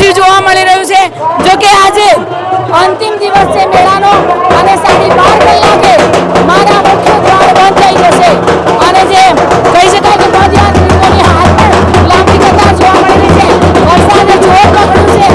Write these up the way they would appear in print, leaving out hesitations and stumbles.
ભીડ જોવા મળી રહ્યું છે। જો કે આજે અંતિમ દિવસ છે મેળાનો અને 12:30 કલાકે મારા મુખ્ય દ્વાર બંધ થઈ જશે અને જે કહી શકાય કે પદયાત્રીઓની હાલ પણ લાંબી કતાર જોવા મળી રહી છે। વરસાદે જોર પકડ્યું છે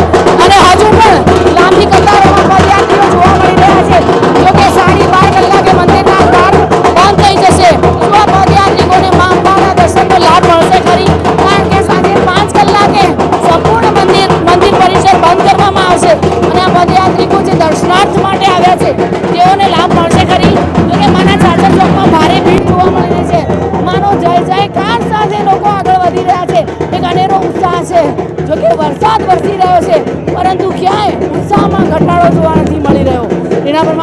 અને હજુ પણ લાંબી કતારોમાં પદયાત્રીઓ જોવા મળી રહ્યા છે। જો કે 12:30 કલાકે મંદિરના દ્વાર બંધ થઈ જશે તો પદયાત્રીઓને મા અંબાના દર્શનનો લાભ મળશે ખરી, કારણ કે સાંજે 5 કલાકે સંપૂર્ણ મંદિર પરિસર બંધ કરવામાં આવશે અને આ પદયાત્રીઓ જે દર્શનાર્થ માટે આવ્યા છે તેઓને લાભ મળશે ખરી। જો કે માના ચાચર ચોકમાં ભારે ભીડ જોવા મળી રહી છે। માનો જય જયકાર સાથે લોકો આગળ વધી રહ્યા છે। એક અનેરો ઉત્સાહ છે। જો કે વરસાદ વરસી રહ્યો છે પરંતુ ક્યાંય ઉત્સાહમાં ઘટાડો જોવા નથી મળી રહ્યો। એના પર